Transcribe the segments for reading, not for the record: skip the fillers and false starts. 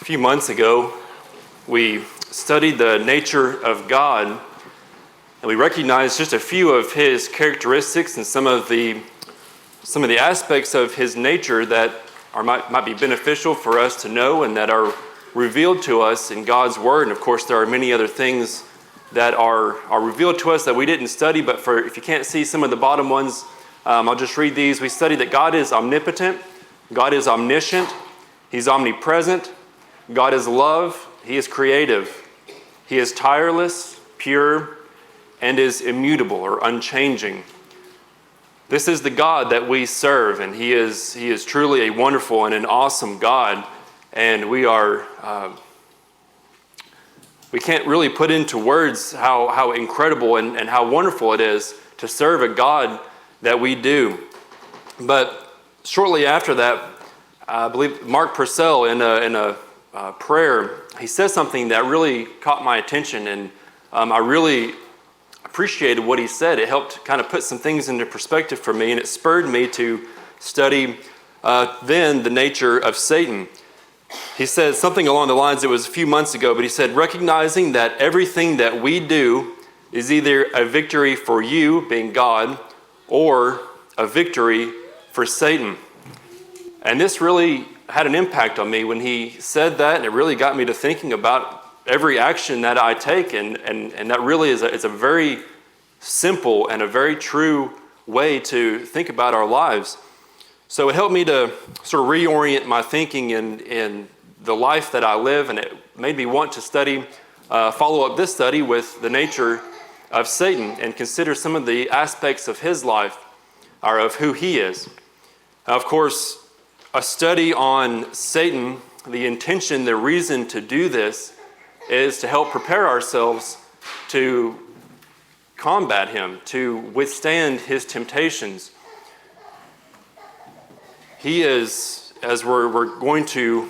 few months ago, we studied the nature of God, and we recognized just a few of His characteristics and some of the aspects of His nature that might be beneficial for us to know and that are revealed to us in God's Word. And of course, there are many other things that are revealed to us that we didn't study, but if you can't see some of the bottom ones, I'll just read these. We studied that God is omnipotent, God is omniscient, He's omnipresent, God is love, He is creative, He is tireless, pure, and is immutable or unchanging. This is the God that we serve, and He is truly a wonderful and an awesome God. And we can't really put into words how incredible and how wonderful it is to serve a God that we do. But shortly after that, I believe Mark Purcell in a prayer, he says something that really caught my attention, and I really appreciated what he said. It helped kind of put some things into perspective for me, and it spurred me to study then the nature of Satan. He said something along the lines, it was a few months ago, but he said, recognizing that everything that we do is either a victory for you, being God, or a victory for Satan. And this really had an impact on me when he said that, and it really got me to thinking about every action that I take, and that really is a very simple and a very true way to think about our lives. So it helped me to sort of reorient my thinking in the life that I live, and it made me want to follow up this study with the nature of Satan and consider some of the aspects of his life, or of who he is. Now, of course, a study on Satan, the intention, the reason to do this is to help prepare ourselves to combat him, to withstand his temptations. He is, as we're going to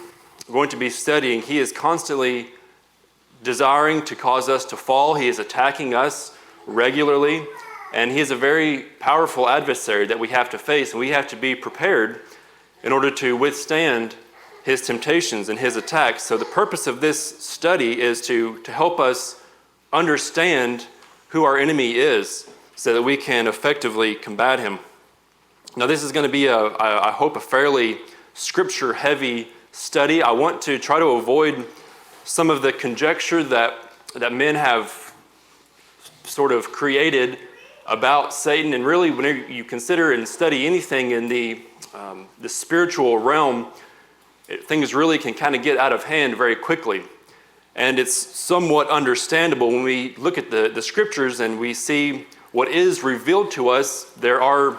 be studying, he is constantly desiring to cause us to fall. He is attacking us regularly, and he is a very powerful adversary that we have to face, and we have to be prepared in order to withstand his temptations and his attacks. So the purpose of this study is to help us understand who our enemy is so that we can effectively combat him. Now, this is going to be, I hope, a fairly scripture-heavy study. I want to try to avoid some of the conjecture that men have sort of created about Satan. And really, whenever you consider and study anything in the spiritual realm, things really can kind of get out of hand very quickly. And it's somewhat understandable when we look at the scriptures and we see what is revealed to us. There are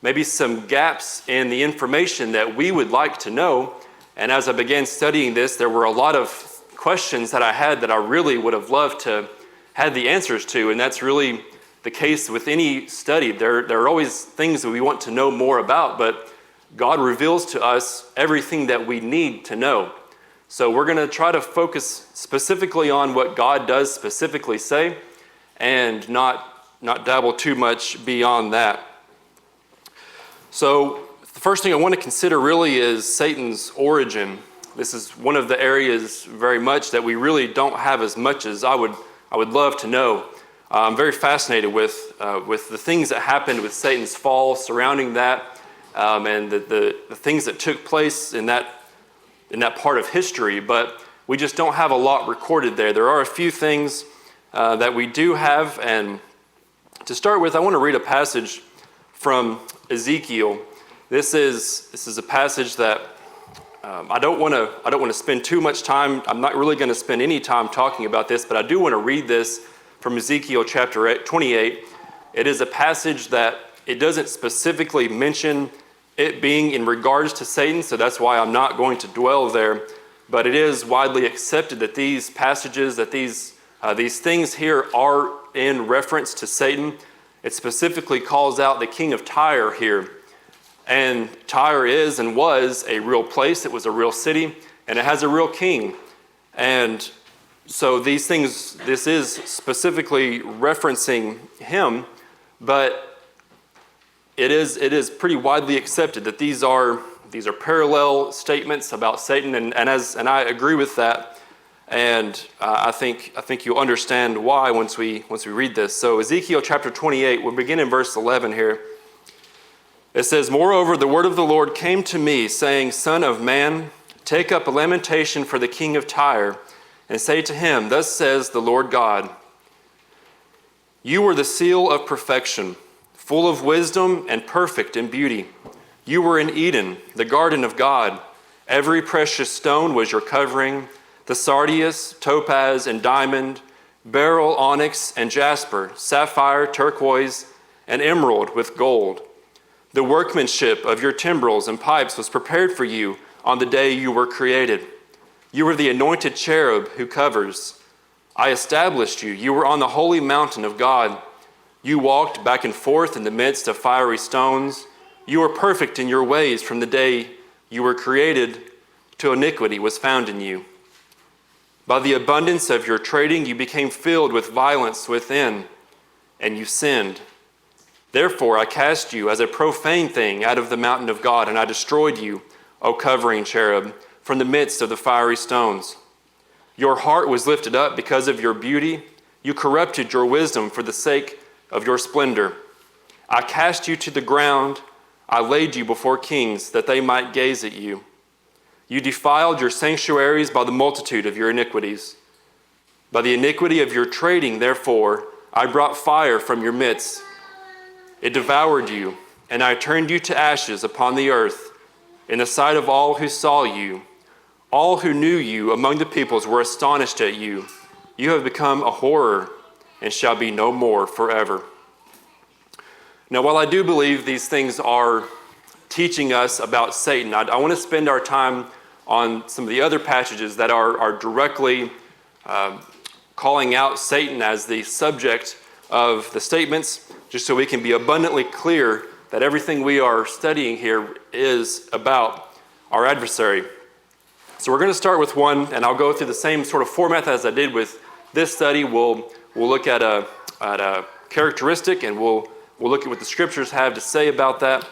maybe some gaps in the information that we would like to know. And as I began studying this, there were a lot of questions that I had that I really would have loved to have the answers to. And that's really the case with any study. There are always things that we want to know more about, but God reveals to us everything that we need to know. So we're going to try to focus specifically on what God does specifically say, and not dabble too much beyond that. So the first thing I want to consider really is Satan's origin. This is one of the areas very much that we really don't have as much as I would love to know. I'm very fascinated with the things that happened with Satan's fall surrounding that, and the things that took place in that part of history, but we just don't have a lot recorded there. There are a few things that we do have, and to start with, I want to read a passage from Ezekiel. This is a passage that I don't want to spend too much time. I'm not really going to spend any time talking about this, but I do want to read this from Ezekiel chapter 28. It is a passage that it doesn't specifically mention it being in regards to Satan, so that's why I'm not going to dwell there. But it is widely accepted that these passages, that these things here are in reference to Satan. It specifically calls out the king of Tyre here. And Tyre is and was a real place. It was a real city, and it has a real king. And so these things, this is specifically referencing him, but it is pretty widely accepted that these are these are parallel statements about Satan, and I agree with that. And I think you'll understand why once we read this. So Ezekiel chapter 28, we'll begin in verse 11 here. It says, "Moreover, the word of the Lord came to me, saying, Son of man, take up a lamentation for the king of Tyre, and say to him, Thus says the Lord God, You were the seal of perfection, full of wisdom and perfect in beauty. You were in Eden, the garden of God. Every precious stone was your covering, the sardius, topaz, and diamond, beryl, onyx, and jasper, sapphire, turquoise, and emerald with gold. The workmanship of your timbrels and pipes was prepared for you on the day you were created. You were the anointed cherub who covers. I established you. You were on the holy mountain of God. You walked back and forth in the midst of fiery stones. You were perfect in your ways from the day you were created till iniquity was found in you. By the abundance of your trading, you became filled with violence within, and you sinned. Therefore, I cast you as a profane thing out of the mountain of God, and I destroyed you, O covering cherub, from the midst of the fiery stones. Your heart was lifted up because of your beauty. You corrupted your wisdom for the sake of your splendor. I cast you to the ground. I laid you before kings that they might gaze at you. You defiled your sanctuaries by the multitude of your iniquities. By the iniquity of your trading, therefore, I brought fire from your midst. It devoured you, and I turned you to ashes upon the earth. In the sight of all who saw you, all who knew you among the peoples were astonished at you. You have become a horror and shall be no more forever." Now, while I do believe these things are teaching us about Satan, I want to spend our time on some of the other passages that are directly calling out Satan as the subject of the statements, just so we can be abundantly clear that everything we are studying here is about our adversary. So we're going to start with one, and I'll go through the same sort of format as I did with this study. We'll look at a characteristic, and we'll look at what the scriptures have to say about that.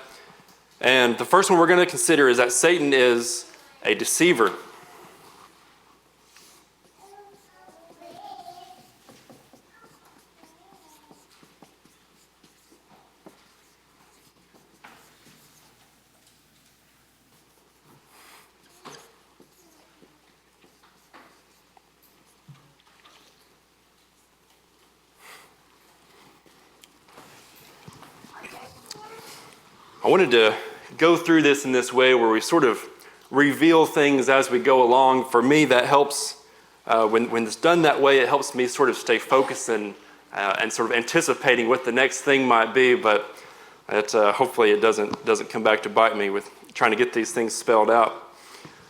And the first one we're going to consider is that Satan is a deceiver. I wanted to go through this in this way where we sort of reveal things as we go along. For me, that helps, when it's done that way, it helps me sort of stay focused and sort of anticipating what the next thing might be, but hopefully it doesn't come back to bite me with trying to get these things spelled out.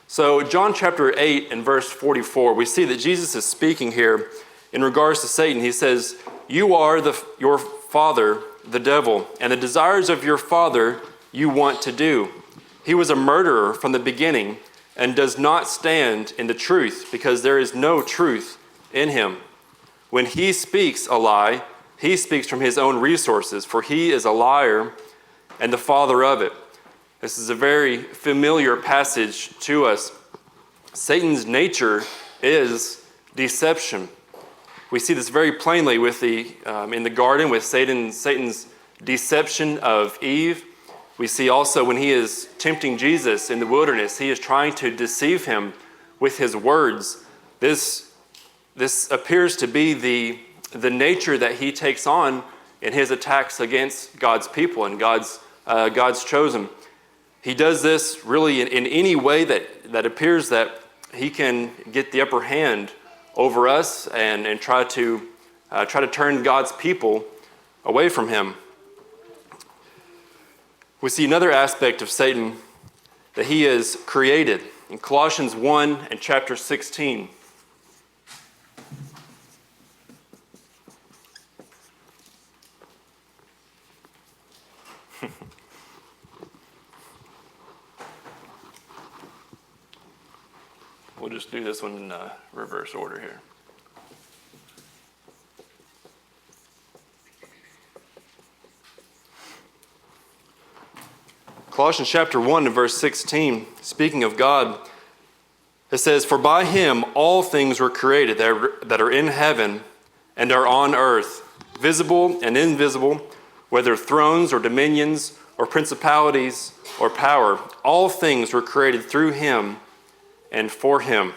So John chapter 8 and verse 44, we see that Jesus is speaking here in regards to Satan. He says, "You are your father, the devil, and the desires of your father you want to do. He was a murderer from the beginning and does not stand in the truth because there is no truth in him. When he speaks a lie, he speaks from his own resources, for he is a liar and the father of it." This is a very familiar passage to us. Satan's nature is deception. We see this very plainly with in the garden with Satan's deception of Eve. We see also when he is tempting Jesus in the wilderness, he is trying to deceive him with his words. This appears to be the nature that he takes on in his attacks against God's people and God's chosen. He does this really in any way that appears that he can get the upper hand over us and try to turn God's people away from him. We see another aspect of Satan, that he is created. In Colossians 1 and chapter 16. We'll just do this one in reverse order here. Colossians chapter 1 and verse 16, speaking of God, it says, "For by him all things were created that are in heaven and are on earth, visible and invisible, whether thrones or dominions or principalities or power. All things were created through him and for him."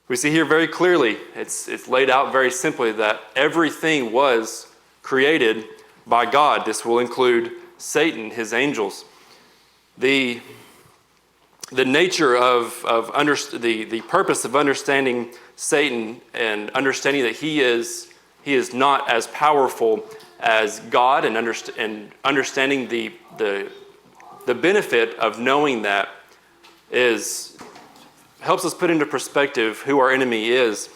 We see here very clearly, it's laid out very simply that everything was created by God. This will include Satan, his angels. The nature of the purpose of understanding Satan and understanding that he is not as powerful as God, and understanding the benefit of knowing that helps us put into perspective who our enemy is,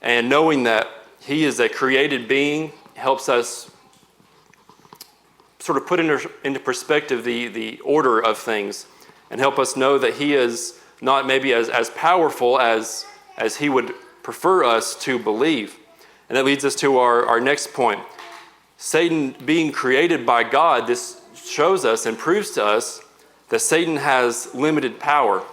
and knowing that he is a created being helps us sort of put into perspective the order of things, and help us know that he is not maybe as powerful as he would prefer us to believe. And that leads us to our next point. Satan being created by God, this shows us and proves to us that Satan has limited power.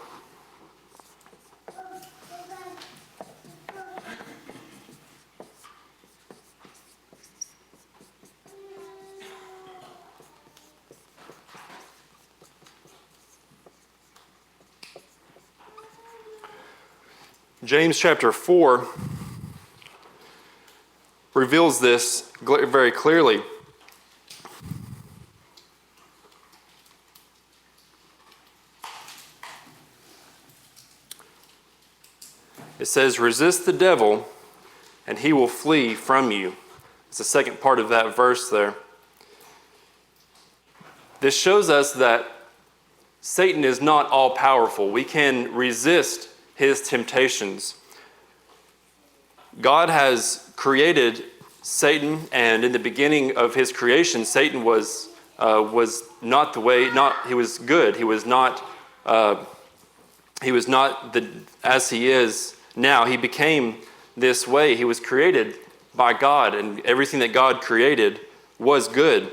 James chapter 4 reveals this very clearly. It says, "Resist the devil, and he will flee from you." It's the second part of that verse there. This shows us that Satan is not all-powerful. We can resist his temptations. God has created Satan, and in the beginning of his creation, Satan was not the way. He was good. He was not as he is now. He became this way. He was created by God, and everything that God created was good.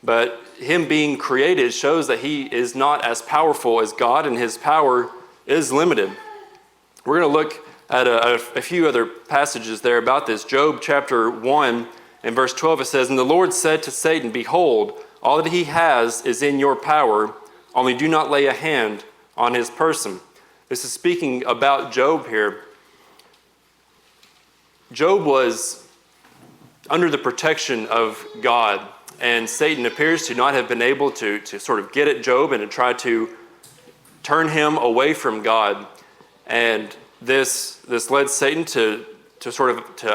But him being created shows that he is not as powerful as God, and his power is limited. We're going to look at a few other passages there about this. Job chapter 1 and verse 12, it says, "And the Lord said to Satan, Behold, all that he has is in your power, only do not lay a hand on his person." This is speaking about Job here. Job was under the protection of God, and Satan appears to not have been able to sort of get at Job and to try to turn him away from God. And this led Satan to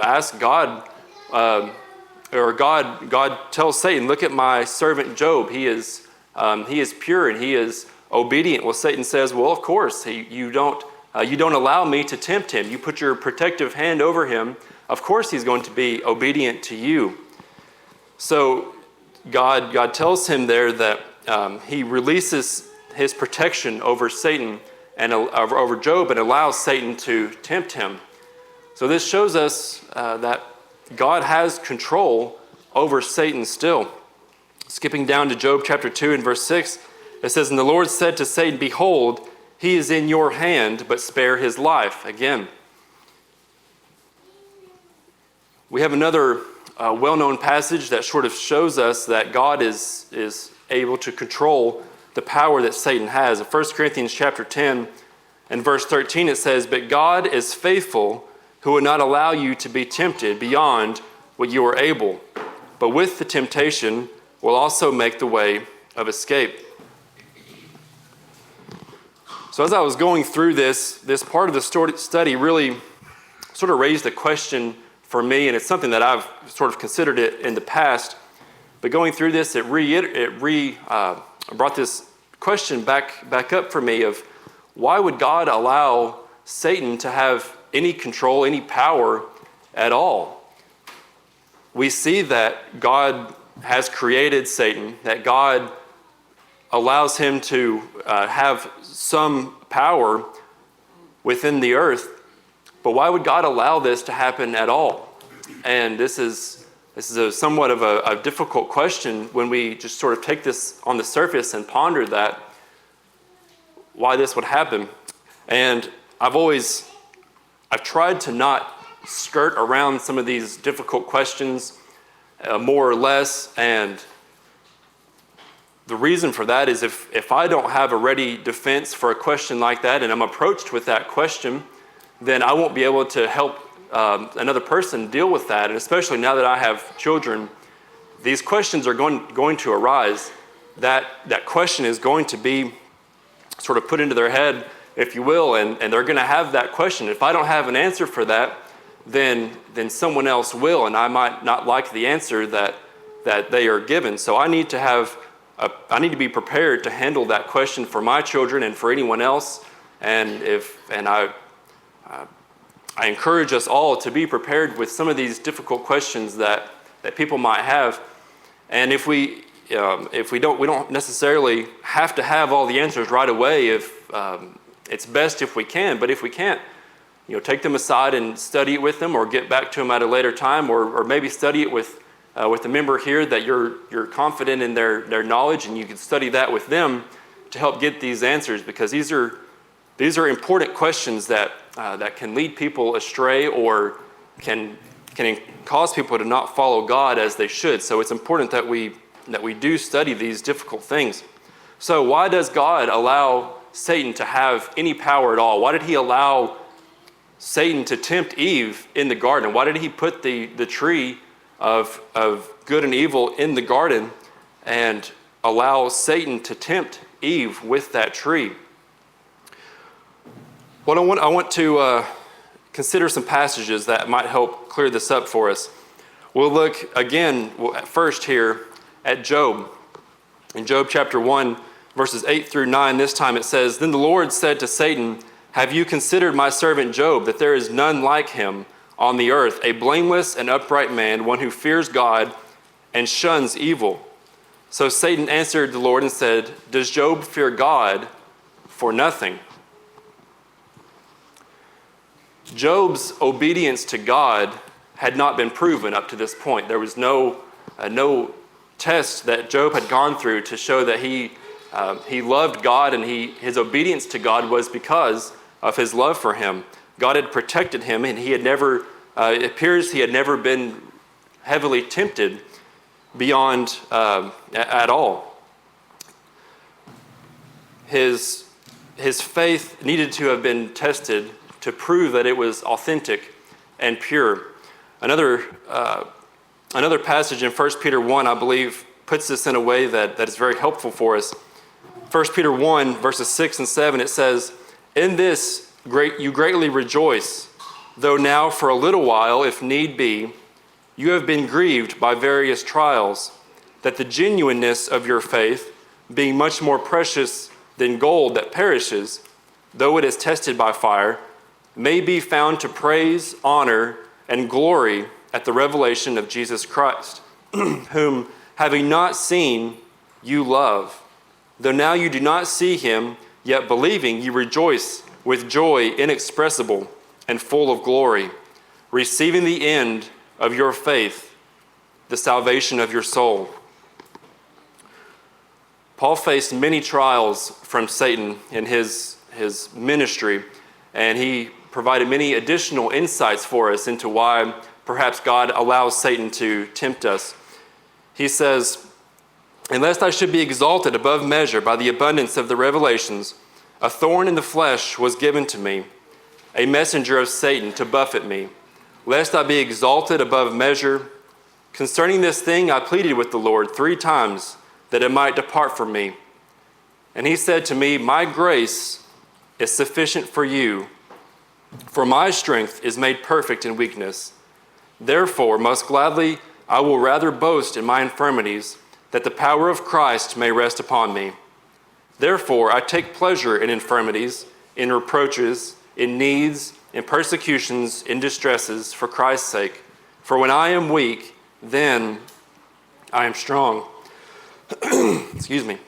ask God, God tells Satan, "Look at my servant Job. He is pure and he is obedient." Well, Satan says, "Well, of course, you don't allow me to tempt him. You put your protective hand over him. Of course, he's going to be obedient to you." So God tells him there that he releases his protection over Satan and over Job, and allows Satan to tempt him. So this shows us that God has control over Satan still. Skipping down to Job chapter 2 and verse 6, it says, "And the Lord said to Satan, Behold, he is in your hand, but spare his life." Again, we have another well-known passage that sort of shows us that God is able to control the power that Satan has. In 1 Corinthians chapter 10 and verse 13, it says, "But God is faithful, who will not allow you to be tempted beyond what you are able, but with the temptation will also make the way of escape." So as I was going through this part of the study really sort of raised a question for me, and it's something that I've sort of considered it in the past. But going through this, it brought this question back up for me of why would God allow Satan to have any control, any power at all? We see that God has created Satan, that God allows him to have some power within the earth. But why would God allow this to happen at all? And this is This is somewhat of a difficult question when we just sort of take this on the surface and ponder that, why this would happen. And I've tried to not skirt around some of these difficult questions more or less, and the reason for that is if I don't have a ready defense for a question like that and I'm approached with that question, then I won't be able to help another person deal with that. And especially now that I have children, these questions are going to arise. That question is going to be sort of put into their head, if you will, and they're going to have that question. If I don't have an answer for that, then someone else will, and I might not like the answer that they are given. So I need to be prepared to handle that question for my children and for anyone else. And I encourage us all to be prepared with some of these difficult questions that people might have. And if we don't necessarily have to have all the answers right away. If it's best if we can, but if we can't, take them aside and study it with them, or get back to them at a later time, or maybe study it with a member here that you're confident in their knowledge, and you can study that with them to help get these answers, because these are important questions that can lead people astray or can cause people to not follow God as they should. So it's important that we do study these difficult things. So why does God allow Satan to have any power at all? Why did he allow Satan to tempt Eve in the garden? Why did he put the tree of good and evil in the garden and allow Satan to tempt Eve with that tree? Well, I want to consider some passages that might help clear this up for us. We'll look again first here at Job. In Job chapter 1, verses 8 through 9, this time it says, "Then the Lord said to Satan, 'Have you considered my servant Job, that there is none like him on the earth, a blameless and upright man, one who fears God and shuns evil?' So Satan answered the Lord and said, 'Does Job fear God for nothing?'" Job's obedience to God had not been proven up to this point. There was no test that Job had gone through to show that he loved God, and his obedience to God was because of his love for him. God had protected him, and it appears he had never been heavily tempted beyond at all. His faith needed to have been tested to prove that it was authentic and pure. Another passage in 1 Peter 1, I believe, puts this in a way that is very helpful for us. 1 Peter 1, verses 6 and 7, it says, "In this you greatly rejoice, though now for a little while, if need be, you have been grieved by various trials, that the genuineness of your faith, being much more precious than gold that perishes, though it is tested by fire, may be found to praise, honor, and glory at the revelation of Jesus Christ, whom, having not seen, you love. Though now you do not see him, yet believing you rejoice with joy inexpressible and full of glory, receiving the end of your faith, the salvation of your soul." Paul faced many trials from Satan in his ministry, and he provided many additional insights for us into why perhaps God allows Satan to tempt us. He says, "And lest I should be exalted above measure by the abundance of the revelations, a thorn in the flesh was given to me, a messenger of Satan to buffet me, lest I be exalted above measure. Concerning this thing I pleaded with the Lord 3 times, that it might depart from me. And he said to me, 'My grace is sufficient for you, for my strength is made perfect in weakness. Therefore, most gladly I will rather boast in my infirmities, that the power of Christ may rest upon me. Therefore, I take pleasure in infirmities, in reproaches, in needs, in persecutions, in distresses, for Christ's sake. For when I am weak, then I am strong." Excuse me.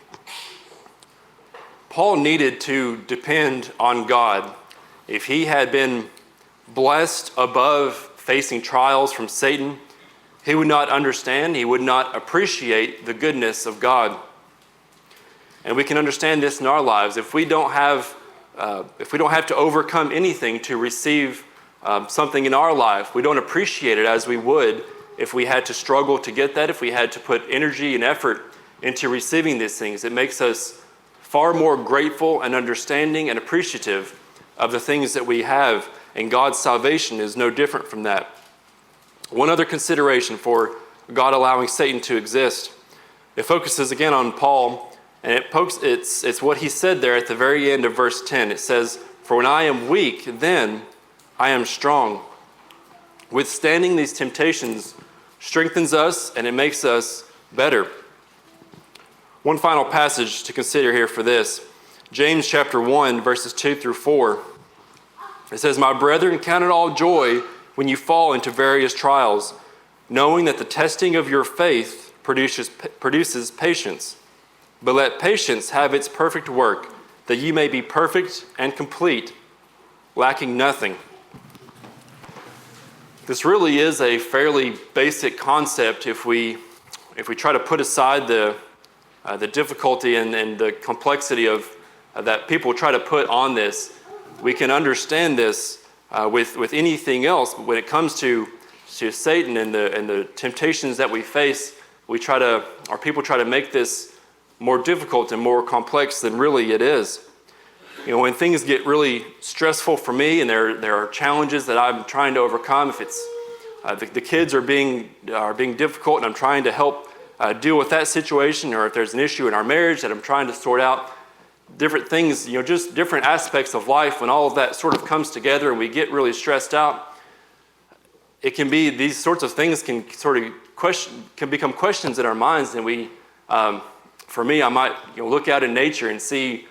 Paul needed to depend on God. If he had been blessed above facing trials from Satan, he would not understand, he would not appreciate the goodness of God. And we can understand this in our lives. If we don't have to overcome anything to receive something in our life, we don't appreciate it as we would if we had to struggle to get that, if we had to put energy and effort into receiving these things. It makes us far more grateful and understanding and appreciative of the things that we have, and God's salvation is no different from that. One other consideration for God allowing Satan to exist. It focuses again on Paul, and it's what he said there at the very end of verse 10. It says, "For when I am weak, then I am strong." Withstanding these temptations strengthens us, and it makes us better. One final passage to consider here for this. James chapter 1, verses 2 through 4. It says, "My brethren, count it all joy when you fall into various trials, knowing that the testing of your faith produces patience. But let patience have its perfect work, that you may be perfect and complete, lacking nothing." This really is a fairly basic concept if we try to put aside the difficulty and the complexity of that people try to put on this. We can understand this with anything else, but when it comes to Satan and the temptations that we face, people try to make this more difficult and more complex than really it is. When things get really stressful for me and there are challenges that I'm trying to overcome, if it's the kids are being difficult and I'm trying to help deal with that situation, or if there's an issue in our marriage that I'm trying to sort out, different things, just different aspects of life, when all of that sort of comes together and we get really stressed out, it can be these sorts of things can become questions in our minds, and for me, I might look out in nature and see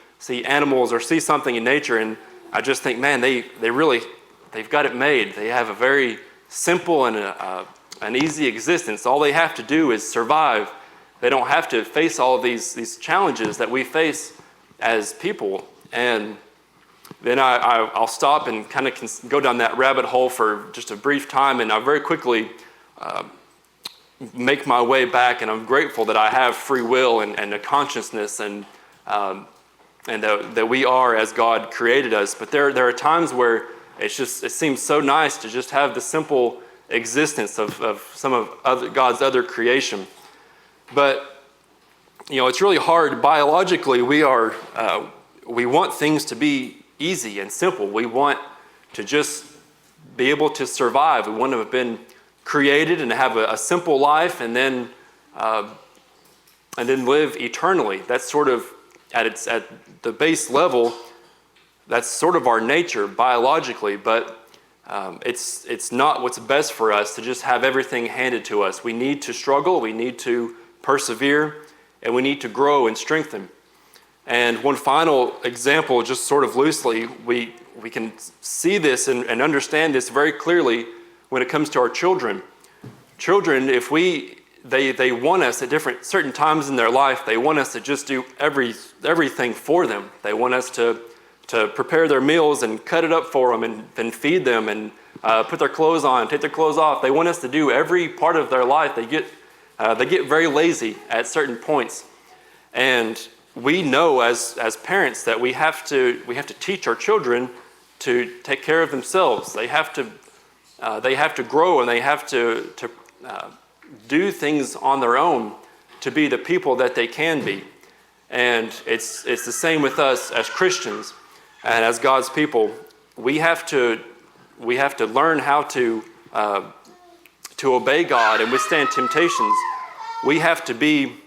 animals or see something in nature, and I just think, man, they've got it made. They have a very simple and an easy existence. All they have to do is survive. They don't have to face all of these challenges that we face as people. And then I'll stop and kind of go down that rabbit hole for just a brief time, and I very quickly make my way back, and I'm grateful that I have free will and a consciousness, and that we are as God created us. But there are times where it seems so nice to just have the simple existence of some of God's other creation. But it's really hard. Biologically, we want things to be easy and simple. We want to just be able to survive. We want to have been created and have a simple life, and then live eternally. That's sort of at the base level. That's sort of our nature biologically, but it's not what's best for us to just have everything handed to us. We need to struggle. We need to persevere. And we need to grow and strengthen. And one final example, just sort of loosely, we can see this and understand this very clearly when it comes to our children. Children, if they want us at certain times in their life, they want us to just do everything for them. They want us to prepare their meals and cut it up for them and feed them and put their clothes on, take their clothes off. They want us to do every part of their life. They get very lazy at certain points, and we know as parents that we have to teach our children to take care of themselves. They have to grow, and they have to do things on their own to be the people that they can be. And it's the same with us as Christians and as God's people. We have to learn how to obey God and withstand temptations. We have to be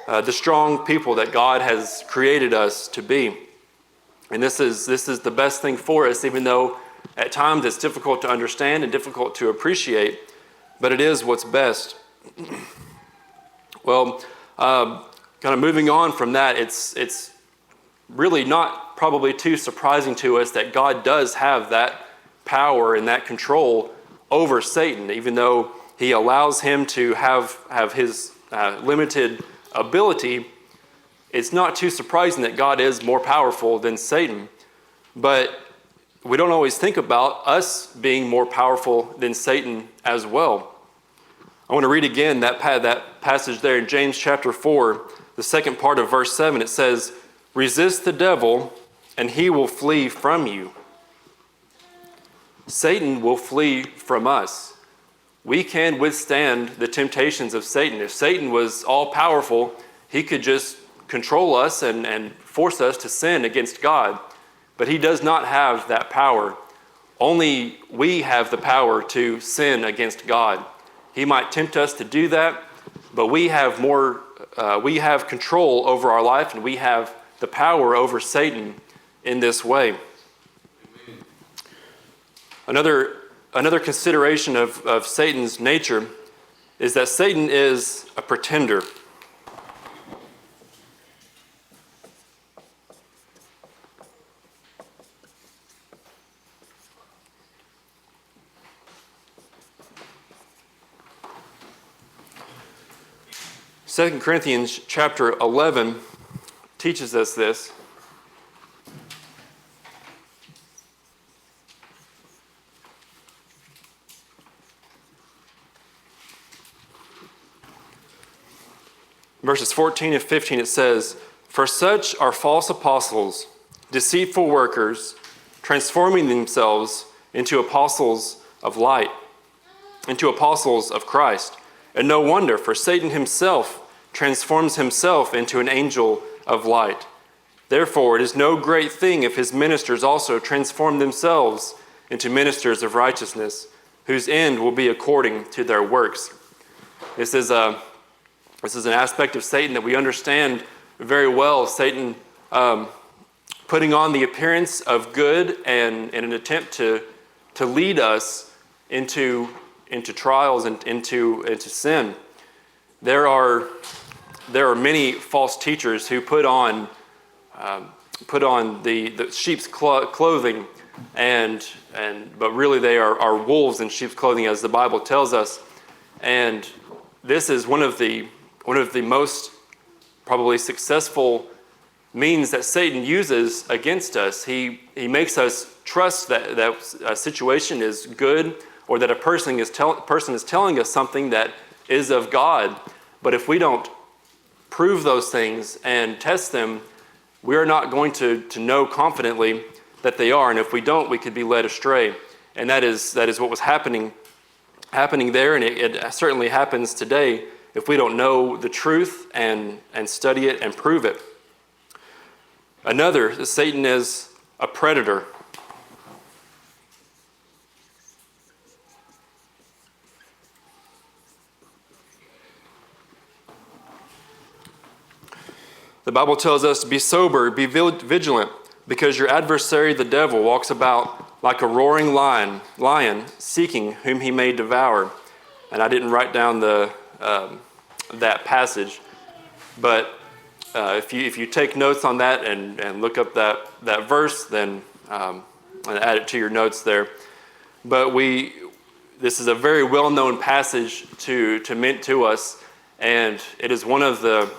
the strong people that God has created us to be. And this is the best thing for us, even though at times it's difficult to understand and difficult to appreciate, but it is what's best. Well, kind of moving on from that, it's really not probably too surprising to us that God does have that power and that control over Satan, even though he allows him to have his limited ability. It's not too surprising that God is more powerful than Satan, but we don't always think about us being more powerful than Satan as well. I want to read again that passage there in James chapter 4, the second part of verse 7. It says, "Resist the devil, and he will flee from you." Satan will flee from us. We can withstand the temptations of Satan. If Satan was all-powerful, he could just control us and force us to sin against God. But he does not have that power. Only we have the power to sin against God. He might tempt us to do that, but we have control over our life, and we have the power over Satan in this way. Another consideration of Satan's nature is that Satan is a pretender. Second Corinthians chapter 11 teaches us this. Verses 14 and 15, it says, "For such are false apostles, deceitful workers, transforming themselves into apostles of light, into apostles of Christ. And no wonder, for Satan himself transforms himself into an angel of light. Therefore, it is no great thing if his ministers also transform themselves into ministers of righteousness, whose end will be according to their works." This is an aspect of Satan that we understand very well. Satan putting on the appearance of good and in an attempt to lead us into trials and into sin. There are many false teachers who put on the sheep's clothing, but really they are wolves in sheep's clothing, as the Bible tells us. And this is one of the most probably successful means that Satan uses against us. He makes us trust that a situation is good, or that a person is telling us something that is of God. But if we don't prove those things and test them, we are not going to know confidently that they are. And if we don't, we could be led astray. And that is what was happening there, and it certainly happens today if we don't know the truth and study it and prove it. Another, Satan is a predator. The Bible tells us to be sober, be vigilant, because your adversary, the devil, walks about like a roaring lion, seeking whom he may devour. And I didn't write down that passage, but if you take notes on that and look up that verse, then and add it to your notes there. But this is a very well-known passage to us, and it is one of the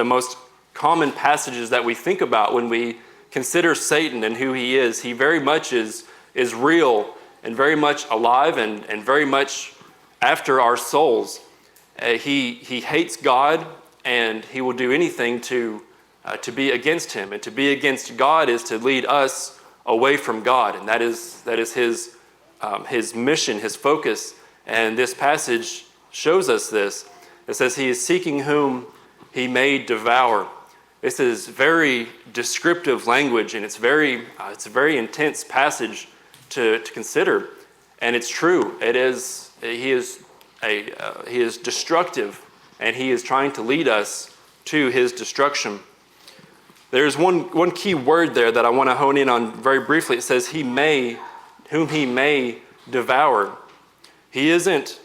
most common passages that we think about when we consider Satan and who he is. He very much is real and very much alive and very much after our souls. He hates God, and he will do anything to be against him. And to be against God is to lead us away from God, and that is his mission, his focus. And this passage shows us this. It says he is seeking whom he may devour. This is very descriptive language, and it's a very intense passage to consider. And it's true. He is destructive, and he is trying to lead us to his destruction. There's one key word there that I want to hone in on very briefly. It says whom he may devour. He isn't,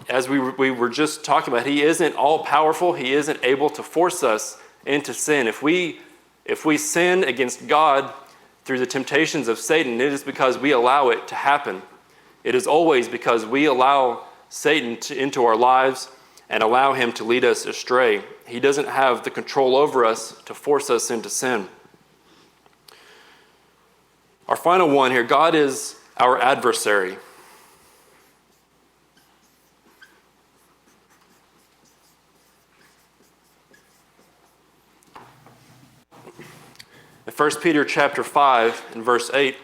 as we were just talking about, he isn't all-powerful. He isn't able to force us into sin. If we sin against God through the temptations of Satan, it is because we allow it to happen. It is always because we allow Satan into our lives and allow him to lead us astray. He doesn't have the control over us to force us into sin. Our final one here, God is our adversary. 1 Peter chapter 5 and verse 8.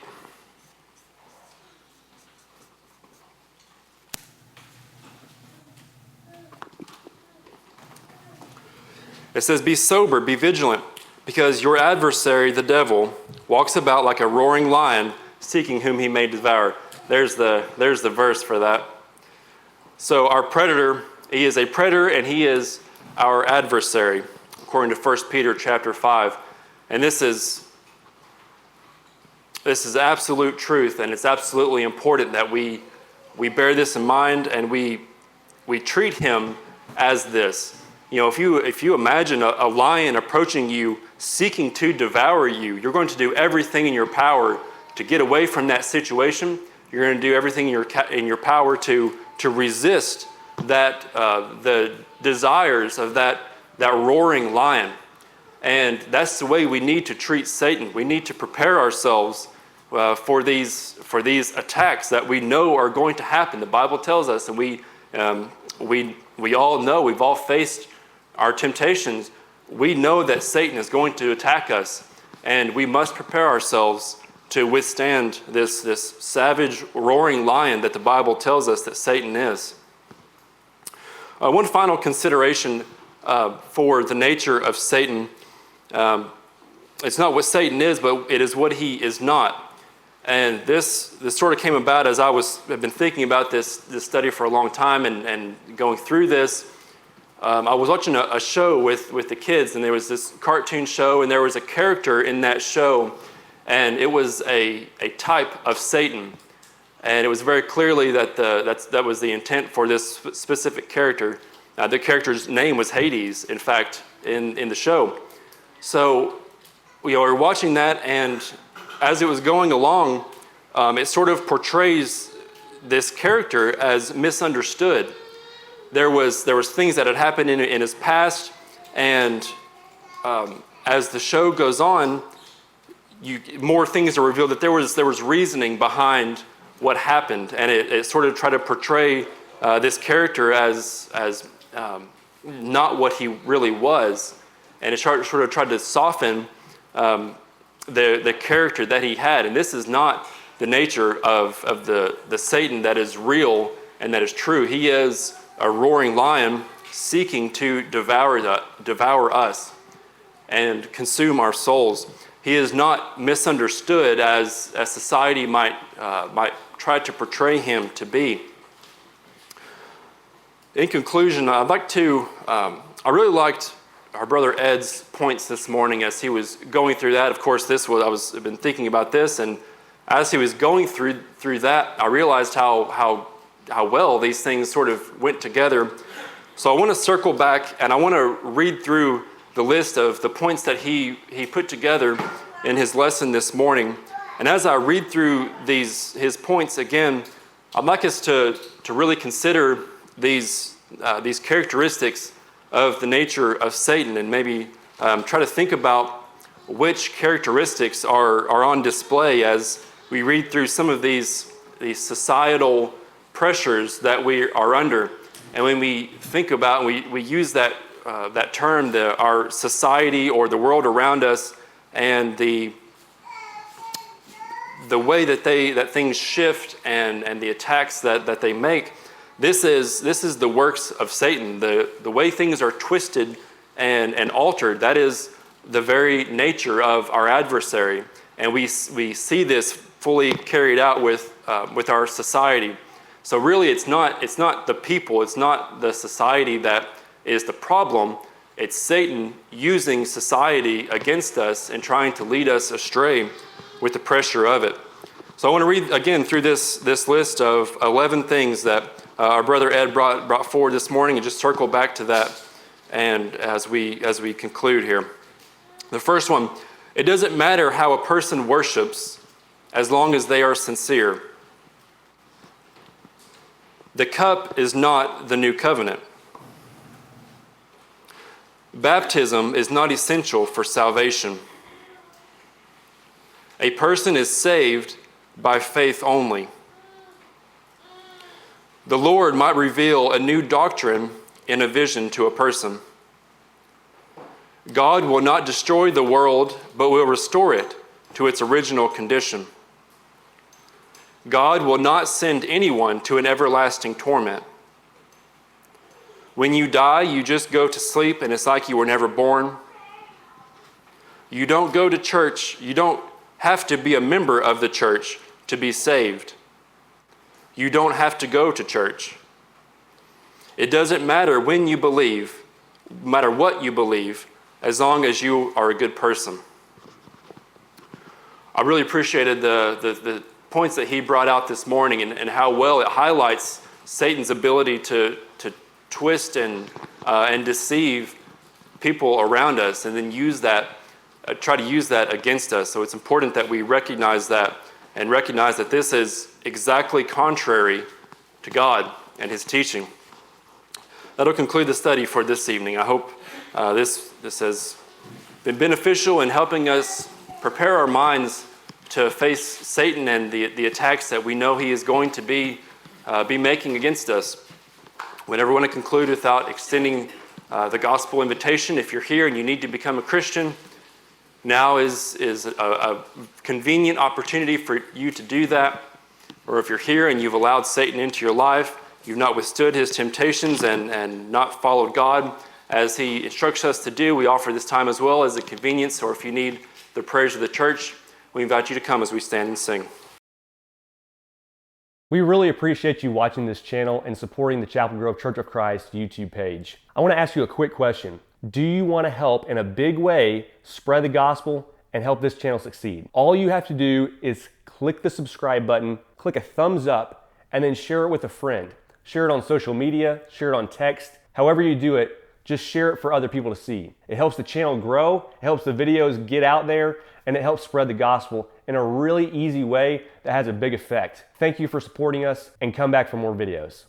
It says, "Be sober, be vigilant, because your adversary, the devil, walks about like a roaring lion, seeking whom he may devour." There's the verse for that. So our predator, he is a predator, and he is our adversary, according to 1 Peter chapter 5. And this is absolute truth, and it's absolutely important that we bear this in mind, and we treat him as this. You know, if you imagine a lion approaching you, seeking to devour you, you're going to do everything in your power to get away from that situation. You're going to do everything in your power to resist that the desires of that roaring lion. And that's the way we need to treat Satan. We need to prepare ourselves for these attacks that we know are going to happen. The Bible tells us, and we all know, we've all faced our temptations. We know that Satan is going to attack us, and we must prepare ourselves to withstand this savage roaring lion that the Bible tells us that Satan is. One final consideration for the nature of Satan. It's not what Satan is, but it is what he is not. And this sort of came about as I've been thinking about this study for a long time and going through this. I was watching a show with the kids, and there was this cartoon show, and there was a character in that show, and it was a type of Satan. And it was very clearly that was the intent for this specific character. The character's name was Hades, in fact, in the show. So we were watching that, and as it was going along, it sort of portrays this character as misunderstood. There was things that had happened in his past, and as the show goes on, more things are revealed, that there was reasoning behind what happened, and it sort of tried to portray this character as not what he really was, and it sort of tried to soften the character that he had. And this is not the nature of the Satan that is real and that is true. He is a roaring lion seeking to devour us and consume our souls. He is not misunderstood as society might try to portray him to be. In conclusion, I really liked our brother Ed's points this morning as he was going through that. Of course, I've been thinking about this, and as he was going through that, I realized how well these things sort of went together. So I want to circle back, and I want to read through the list of the points that he put together in his lesson this morning. And as I read through his points again, I'd like us to really consider these characteristics of the nature of Satan, and maybe try to think about which characteristics are on display as we read through some of these societal pressures that we are under. And when we think about, we use that term, our society or the world around us, and the way that things shift and the attacks that they make. This is the works of Satan. The way things are twisted and altered, that is the very nature of our adversary. And we see this fully carried out with our society. So really it's not the people, it's not the society that is the problem. It's Satan using society against us and trying to lead us astray with the pressure of it. So I want to read again through this list of 11 things that our brother Ed brought forward this morning, and just circle back to that, and as we conclude here. The first one: it doesn't matter how a person worships as long as they are sincere. The cup is not the new covenant. Baptism is not essential for salvation. A person is saved by faith only. The Lord might reveal a new doctrine in a vision to a person. God will not destroy the world, but will restore it to its original condition. God will not send anyone to an everlasting torment. When you die, you just go to sleep and it's like you were never born. You don't go to church. You don't have to be a member of the church to be saved. You don't have to go to church. It doesn't matter when you believe, no matter what you believe, as long as you are a good person. I really appreciated the points that he brought out this morning and how well it highlights Satan's ability to twist and deceive people around us and then use that, try to use that against us. So it's important that we recognize that and recognize that this is exactly contrary to God and his teaching. That'll conclude the study for this evening. I hope this has been beneficial in helping us prepare our minds to face Satan and the attacks that we know he is going to be making against us. We never want to conclude without extending the gospel invitation. If you're here and you need to become a Christian, now is a convenient opportunity for you to do that. Or if you're here and you've allowed Satan into your life, you've not withstood his temptations and not followed God as he instructs us to do, we offer this time as well as a convenience. Or if you need the prayers of the church, we invite you to come as we stand and sing. We really appreciate you watching this channel and supporting the Chapel Grove Church of Christ YouTube page. I want to ask you a quick question. Do you want to help in a big way spread the gospel and help this channel succeed? All you have to do is click the subscribe button, click a thumbs up, and then share it with a friend. Share it on social media, share it on text. However you do it, just share it for other people to see. It helps the channel grow, it helps the videos get out there, and it helps spread the gospel in a really easy way that has a big effect. Thank you for supporting us, and come back for more videos.